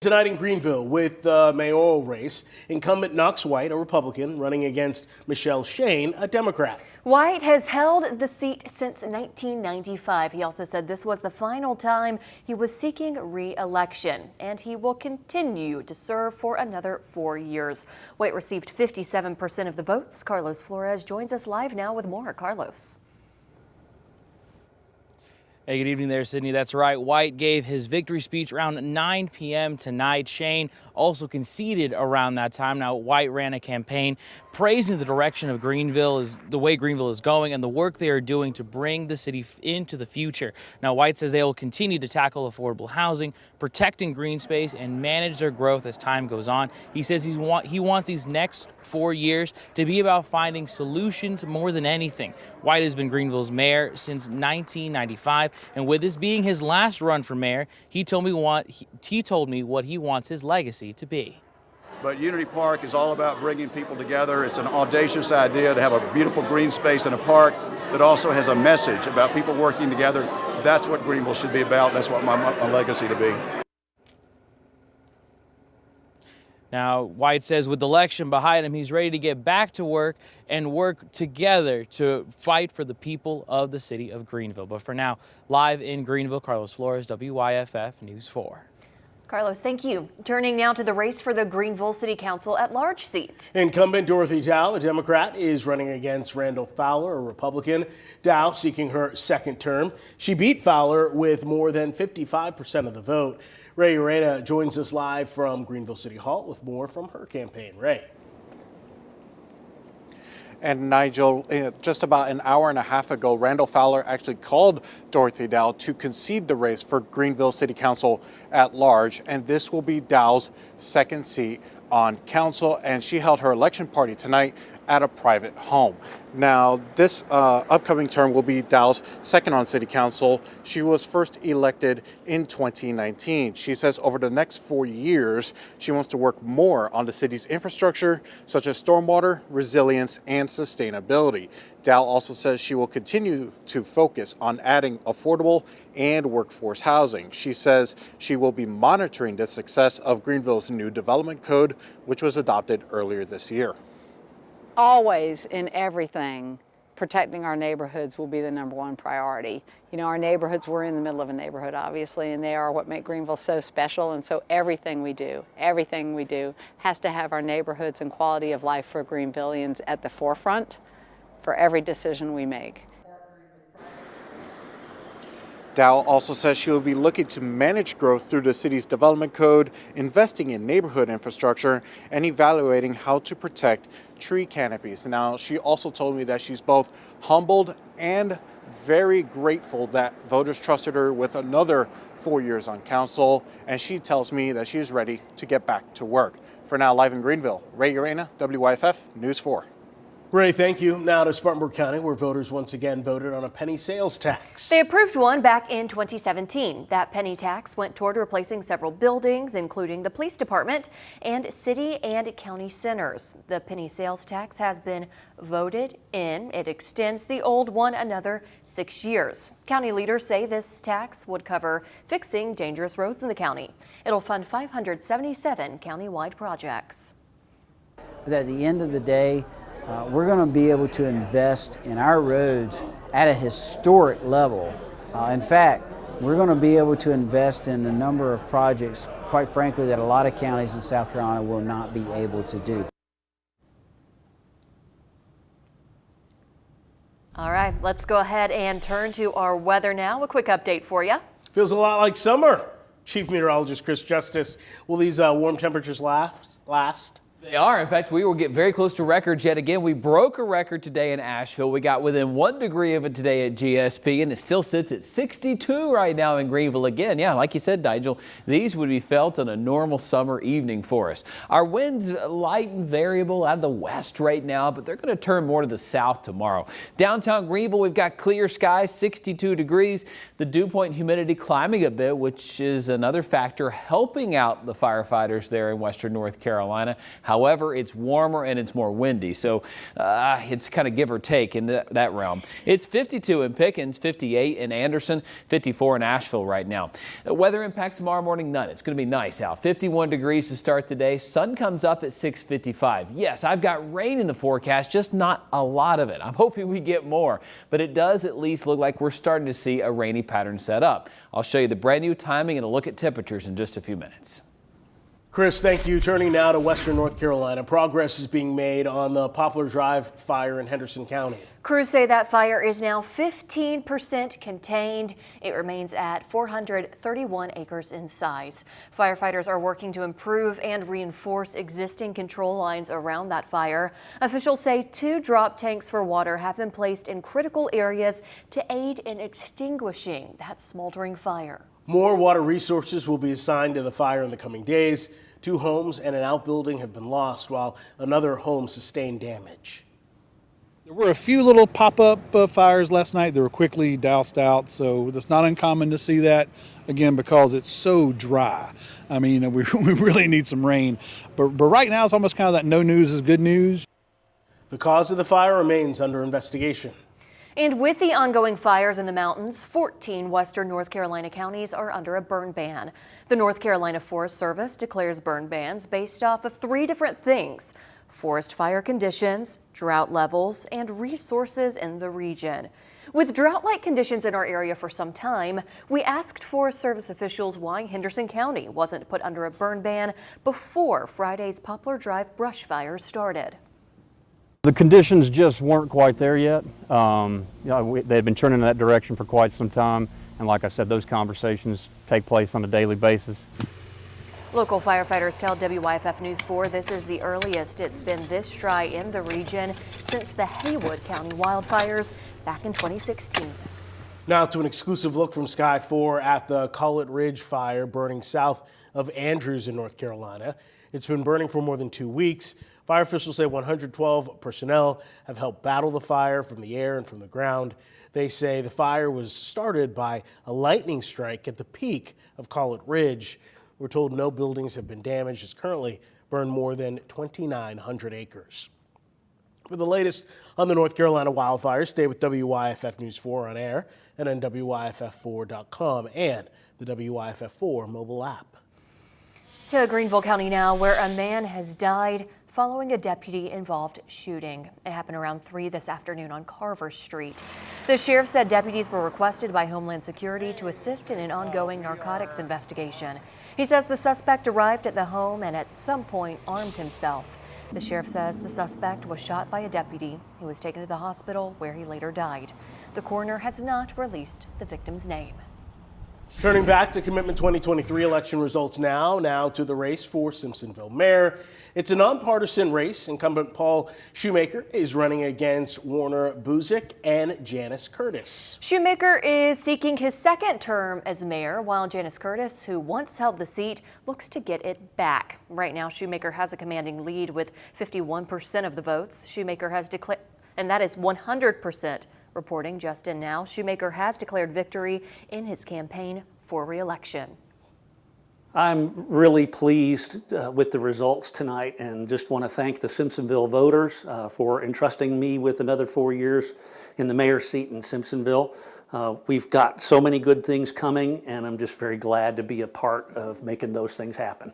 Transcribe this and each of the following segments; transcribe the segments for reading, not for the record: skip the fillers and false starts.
Tonight in Greenville with the mayoral race, incumbent Knox White, a Republican, running against Michelle Shane, a Democrat. White has held the seat since 1995. He also said this was the final time he was seeking re-election, and he will continue to serve for another 4 years. White received 57% of the votes. Carlos Flores joins us live now with more. Carlos. Hey, good evening there, Sydney. That's right. White gave his victory speech around 9 p.m. tonight. Shane also conceded around that time. Now, White ran a campaign praising the direction of Greenville, the way Greenville is going, and the work they are doing to bring the city into the future. Now, White says they will continue to tackle affordable housing, protecting green space, and manage their growth as time goes on. He says he wants these next 4 years to be about finding solutions more than anything. White has been Greenville's mayor since 1995, and with this being his last run for mayor, he told me what he wants his legacy to be. But Unity Park is all about bringing people together. It's an audacious idea to have a beautiful green space in a park that also has a message about people working together. That's what Greenville should be about. That's what my legacy to be. Now, White says with the election behind him, he's ready to get back to work and work together to fight for the people of the city of Greenville. But for now, live in Greenville, Carlos Flores, WYFF News 4. Carlos, thank you. Turning now to the race for the Greenville City Council at-large seat. Incumbent Dorothy Dow, a Democrat, is running against Randall Fowler, a Republican. Dow seeking her second term. She beat Fowler with more than 55% of the vote. Ray Urena joins us live from Greenville City Hall with more from her campaign. Ray. And Nigel, just about an hour and a half ago, Randall Fowler actually called Dorothy Dow to concede the race for Greenville City Council at large. And this will be Dow's second seat on council. And she held her election party tonight at a private home. Now, this upcoming term will be Dow's second on city council. She was first elected in 2019. She says over the next 4 years, she wants to work more on the city's infrastructure, such as stormwater, resilience, and sustainability. Dow also says she will continue to focus on adding affordable and workforce housing. She says she will be monitoring the success of Greenville's new development code, which was adopted earlier this year. Always in everything, protecting our neighborhoods will be the #1 priority. You know, our neighborhoods, we're in the middle of a neighborhood, obviously, and they are what make Greenville so special. And so everything we do has to have our neighborhoods and quality of life for Greenvillians at the forefront for every decision we make. Dow also says she will be looking to manage growth through the city's development code, investing in neighborhood infrastructure, and evaluating how to protect tree canopies. Now, she also told me that she's both humbled and very grateful that voters trusted her with another 4 years on council, and she tells me that she is ready to get back to work. For now, live in Greenville, Ray Urena, WYFF News 4. Ray, thank you. Now to Spartanburg County, where voters once again voted on a penny sales tax. They approved one back in 2017. That penny tax went toward replacing several buildings, including the police department and city and county centers. The penny sales tax has been voted in. It extends the old one another 6 years. County leaders say this tax would cover fixing dangerous roads in the county. It'll fund 577 countywide projects. But at the end of the day, we're going to be able to invest in our roads at a historic level. In fact, we're going to be able to invest in a number of projects, quite frankly, that a lot of counties in South Carolina will not be able to do. All right, let's go ahead and turn to our weather now. A quick update for you. Feels a lot like summer. Chief Meteorologist Chris Justice, will these warm temperatures last? They are. In fact, we will get very close to records yet again. We broke a record today in Asheville. We got within 1 degree of it today at GSP, and it still sits at 62 right now in Greenville again. Yeah, like you said, Nigel, these would be felt on a normal summer evening for us. Our winds light and variable out of the west right now, but they're going to turn more to the south tomorrow. Downtown Greenville, we've got clear skies, 62 degrees. The dew point humidity climbing a bit, which is another factor helping out the firefighters there in western North Carolina. However, it's warmer and it's more windy, so it's kind of give or take in that realm. It's 52 in Pickens, 58 in Anderson, 54 in Asheville right now. Weather impact tomorrow morning, none. It's going to be nice out. 51 degrees to start the day. Sun comes up at 6:55. Yes, I've got rain in the forecast, just not a lot of it. I'm hoping we get more, but it does at least look like we're starting to see a rainy pattern set up. I'll show you the brand new timing and a look at temperatures in just a few minutes. Chris, thank you. Turning now to Western North Carolina. Progress is being made on the Poplar Drive fire in Henderson County. Crews say that fire is now 15% contained. It remains at 431 acres in size. Firefighters are working to improve and reinforce existing control lines around that fire. Officials say 2 drop tanks for water have been placed in critical areas to aid in extinguishing that smoldering fire. More water resources will be assigned to the fire in the coming days. 2 homes and an outbuilding have been lost, while another home sustained damage. There were a few little pop-up fires last night that were quickly doused out, so it's not uncommon to see that, again, because it's so dry. I mean, we really need some rain, but right now it's almost kind of that no news is good news. The cause of the fire remains under investigation. And with the ongoing fires in the mountains, 14 western North Carolina counties are under a burn ban. The North Carolina Forest Service declares burn bans based off of 3 different things: forest fire conditions, drought levels, and resources in the region. With drought-like conditions in our area for some time, we asked Forest Service officials why Henderson County wasn't put under a burn ban before Friday's Poplar Drive brush fire started. The conditions just weren't quite there yet. They had been turning in that direction for quite some time, and like I said, those conversations take place on a daily basis. Local firefighters tell WYFF News 4 this is the earliest it's been this dry in the region since the Haywood County wildfires back in 2016. Now to an exclusive look from Sky 4 at the Collett Ridge fire burning south of Andrews in North Carolina. It's been burning for more than 2 weeks. Fire officials say 112 personnel have helped battle the fire from the air and from the ground. They say the fire was started by a lightning strike at the peak of Collett Ridge. We're told no buildings have been damaged. It's currently burned more than 2,900 acres. For the latest on the North Carolina wildfires, stay with WYFF News 4 on air and on WYFF4.com and the WYFF4 mobile app. To Greenville County now, where a man has died following a deputy-involved shooting. It happened around 3 this afternoon on Carver Street. The sheriff said deputies were requested by Homeland Security to assist in an ongoing narcotics investigation. He says the suspect arrived at the home and at some point armed himself. The sheriff says the suspect was shot by a deputy. He was taken to the hospital where he later died. The coroner has not released the victim's name. Turning back to Commitment 2023 election results now to the race for Simpsonville mayor. It's a nonpartisan race. Incumbent Paul Shoemaker is running against Warner Buzik and Janice Curtis. Shoemaker is seeking his 2nd term as mayor, while Janice Curtis, who once held the seat, looks to get it back. Right now, Shoemaker has a commanding lead with 51% of the votes. Shoemaker has declared, and that is 100%. Reporting just in now, Shoemaker has declared victory in his campaign for re-election. I'm really pleased with the results tonight and just want to thank the Simpsonville voters for entrusting me with another 4 years in the mayor's seat in Simpsonville. We've got so many good things coming, and I'm just very glad to be a part of making those things happen.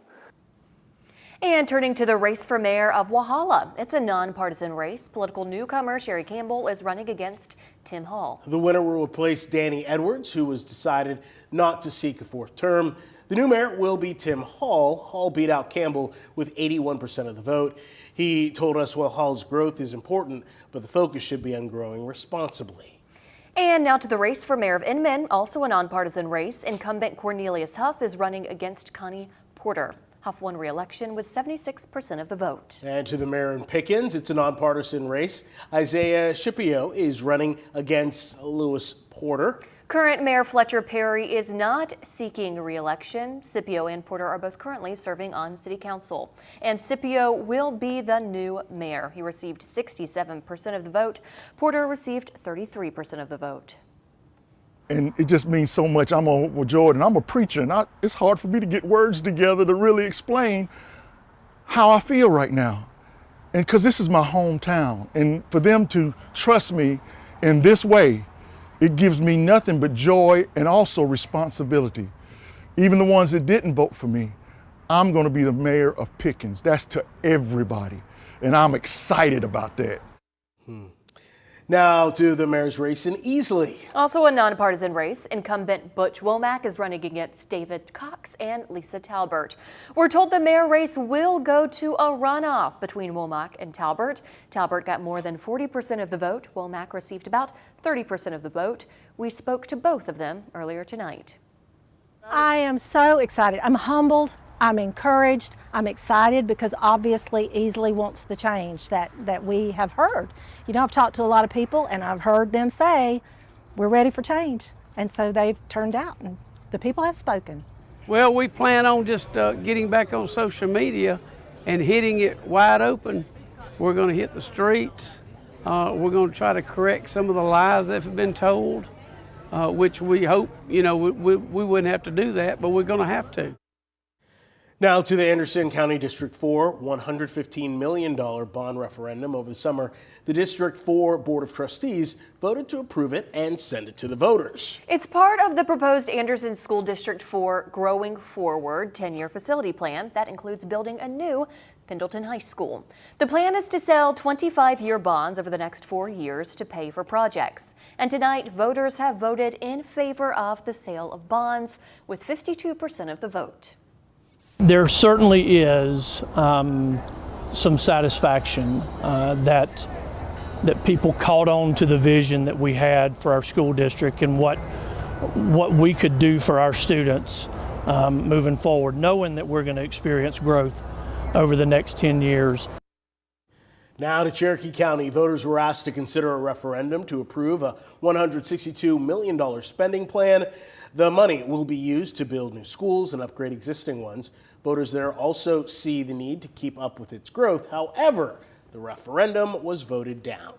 And turning to the race for mayor of Walhalla. It's a nonpartisan race. Political newcomer Sherry Campbell is running against Tim Hall. The winner will replace Danny Edwards, who was decided not to seek a 4th term. The new mayor will be Tim Hall. Hall beat out Campbell with 81% of the vote. He told us while Hall's growth is important, but the focus should be on growing responsibly. And now to the race for mayor of Inman, also a nonpartisan race. Incumbent Cornelius Huff is running against Connie Porter. Huff won re-election with 76% of the vote. And to the mayor in Pickens, it's a nonpartisan race. Isaiah Scipio is running against Lewis Porter. Current Mayor Fletcher Perry is not seeking re-election. Scipio and Porter are both currently serving on city council. And Scipio will be the new mayor. He received 67% of the vote. Porter received 33% of the vote. And it just means so much. Well, Jordan, I'm a preacher, and it's hard for me to get words together to really explain how I feel right now. And because this is my hometown, and for them to trust me in this way, it gives me nothing but joy and also responsibility. Even the ones that didn't vote for me, I'm going to be the mayor of Pickens. That's to everybody, and I'm excited about that. Now to the mayor's race in Easley. Also a nonpartisan race, incumbent Butch Womack is running against David Cox and Lisa Talbert. We're told the mayor race will go to a runoff between Womack and Talbert. Talbert got more than 40% of the vote. Womack received about 30% of the vote. We spoke to both of them earlier tonight. I am so excited. I'm humbled. I'm encouraged. I'm excited because obviously Easley wants the change that we have heard. You know, I've talked to a lot of people and I've heard them say, we're ready for change. And so they've turned out and the people have spoken. Well, we plan on just getting back on social media and hitting it wide open. We're going to hit the streets. We're going to try to correct some of the lies that have been told, which we hope, you know, we wouldn't have to do that, but we're going to have to. Now to the Anderson County District 4 $115 million bond referendum over the summer. The District 4 Board of Trustees voted to approve it and send it to the voters. It's part of the proposed Anderson School District 4 Growing Forward 10-year facility plan that includes building a new Pendleton High School. The plan is to sell 25-year bonds over the next 4 years to pay for projects. And tonight, voters have voted in favor of the sale of bonds with 52% of the vote. There certainly is some satisfaction that people caught on to the vision that we had for our school district and what we could do for our students moving forward, knowing that we're going to experience growth over the next 10 years. Now to Cherokee County, voters were asked to consider a referendum to approve a $162 million spending plan. The money will be used to build new schools and upgrade existing ones. Voters there also see the need to keep up with its growth. However, the referendum was voted down.